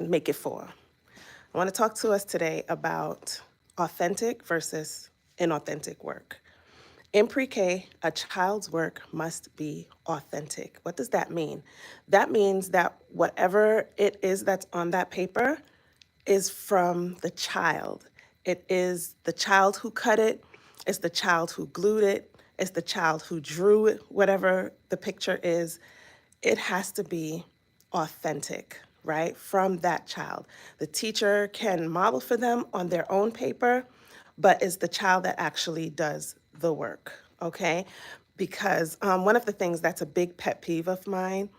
make it 4. I want to talk to us today about authentic versus inauthentic work. In pre-K, a child's work must be authentic. What does that mean? That means that whatever it is that's on that paper is from the child. It is the child who cut it, it's the child who glued it, it's the child who drew it, whatever the picture is. It has to be authentic, right? From that child. The teacher can model for them on their own paper, but it's the child that actually does the work, okay? Because one of the things that's a big pet peeve of mine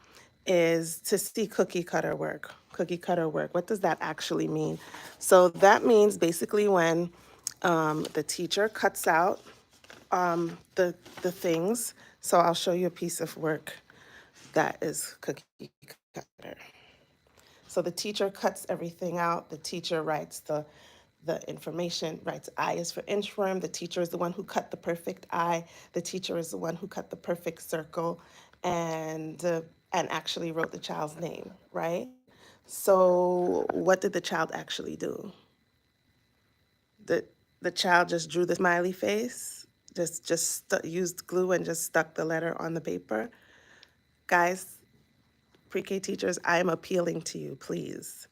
is to see cookie cutter work. Cookie cutter work. What does that actually mean? So that means basically when the teacher cuts out the things. So I'll show you a piece of work that is cookie cutter. So the teacher cuts everything out. The teacher writes the information, writes I is for inchworm. The teacher is the one who cut the perfect I. The teacher is the one who cut the perfect circle and actually wrote the child's name, right? So what did the child actually do? The, the child just drew the smiley face, used glue and just stuck the letter on the paper. Guys, pre-K teachers, I am appealing to you, please.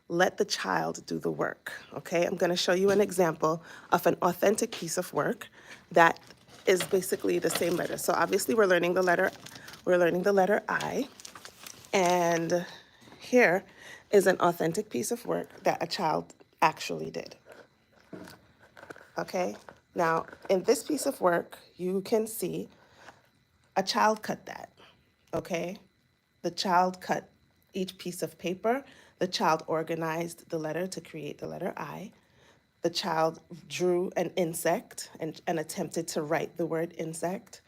Let the child do the work, okay? I'm gonna show you an example of an authentic piece of work that is basically the same letter. So obviously we're learning the letter I, and here is an authentic piece of work that a child actually did, okay? Now, in this piece of work, you can see a child cut that, okay? The child cut each piece of paper. The child organized the letter to create the letter I. The child drew an insect and attempted to write the word insect.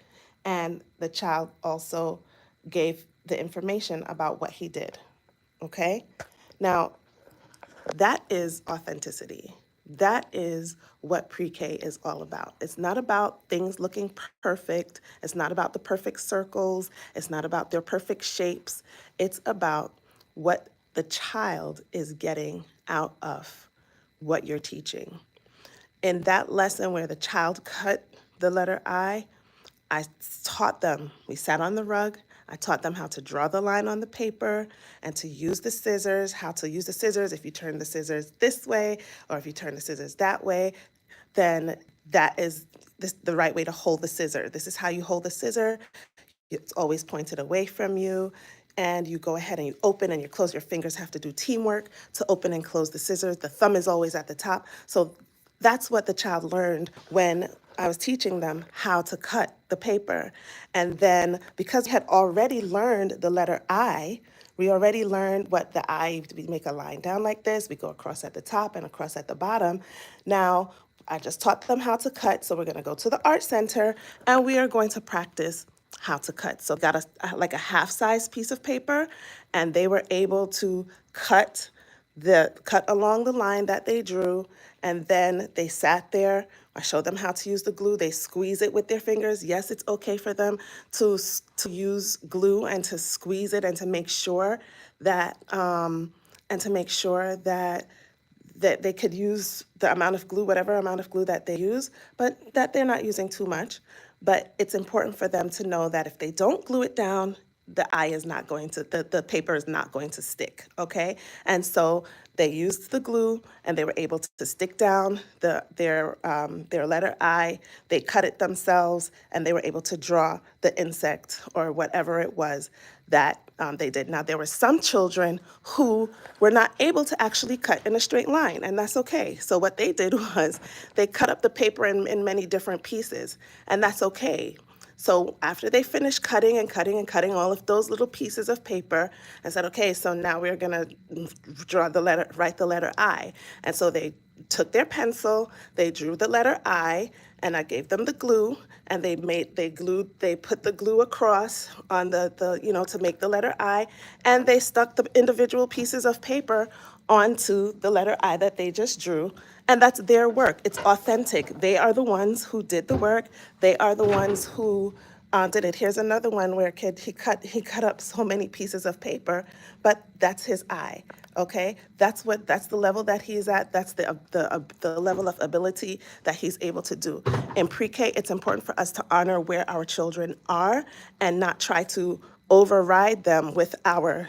And the child also gave the information about what he did, okay? Now, that is authenticity. That is what pre-K is all about. It's not about things looking perfect. It's not about the perfect circles. It's not about their perfect shapes. It's about what the child is getting out of what you're teaching. In that lesson where the child cut the letter I taught them, we sat on the rug, I taught them how to draw the line on the paper and to use the scissors, how to use the scissors. If you turn the scissors this way or if you turn the scissors that way, then that is the right way to hold the scissor. This is how you hold the scissor. It's always pointed away from you. And you go ahead and you open and you close. Your fingers have to do teamwork to open and close the scissors. The thumb is always at the top. So that's what the child learned when I was teaching them how to cut the paper. And then because we had already learned the letter I, we already learned what the I, we make a line down like this, we go across at the top and across at the bottom. Now, I just taught them how to cut, so we're gonna go to the art center and we are going to practice how to cut. So got like a half-size piece of paper and they were able to cut along the line that they drew, and then they sat there. I showed them how to use the glue. They squeeze it with their fingers. Yes, it's okay for them to use glue and to squeeze it and to make sure that that they could use the amount of glue, whatever amount of glue that they use, but that they're not using too much. But it's important for them to know that if they don't glue it down, the eye is not going to, the paper is not going to stick, okay? And so they used the glue and they were able to stick down their letter I. They cut it themselves and they were able to draw the insect or whatever it was that they did. Now, there were some children who were not able to actually cut in a straight line, and that's okay. So what they did was they cut up the paper in many different pieces, and that's okay. So after they finished cutting and cutting and cutting all of those little pieces of paper, I said, okay, so now we're gonna write the letter I. And so they took their pencil, they drew the letter I, and I gave them the glue, and they put the glue across on to make the letter I, and they stuck the individual pieces of paper onto the letter I that they just drew, and that's their work. It's authentic. They are the ones who did the work. They are the ones who did it. Here's another one where a kid, he cut up so many pieces of paper, but that's his eye. Okay, that's the level that he's at. That's the level of ability that he's able to do. In pre-K, it's important for us to honor where our children are and not try to override them with our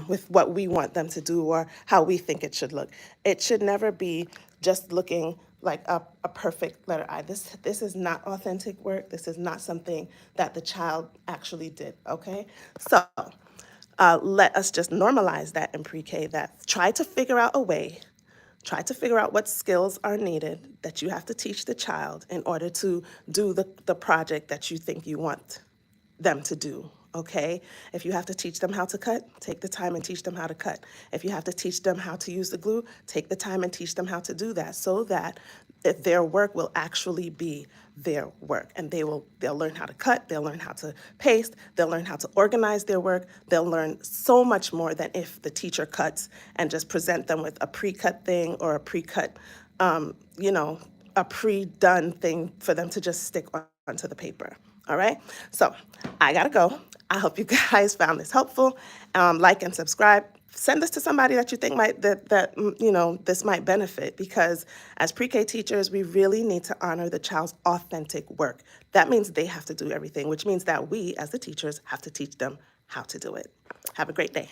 with what we want them to do or how we think it should look. It should never be just looking like a perfect letter I. This is not authentic work. This is not something that the child actually did. Okay, so let us just normalize that in pre-K. That try to figure out a way. Try to figure out what skills are needed that you have to teach the child in order to do the project that you think you want them to do, okay? If you have to teach them how to cut, take the time and teach them how to cut. If you have to teach them how to use the glue, take the time and teach them how to do that so that their work will actually be their work, and they'll learn how to cut, they'll learn how to paste, they'll learn how to organize their work, they'll learn so much more than if the teacher cuts and just present them with a pre-cut thing or a pre-cut, you know, a pre-done thing for them to just stick onto the paper. All right, so I gotta go. I hope you guys found this helpful. Like and subscribe. Send this to somebody that you think might you know this might benefit, because as pre-K teachers, we really need to honor the child's authentic work. That means they have to do everything, which means that we as the teachers have to teach them how to do it. Have a great day.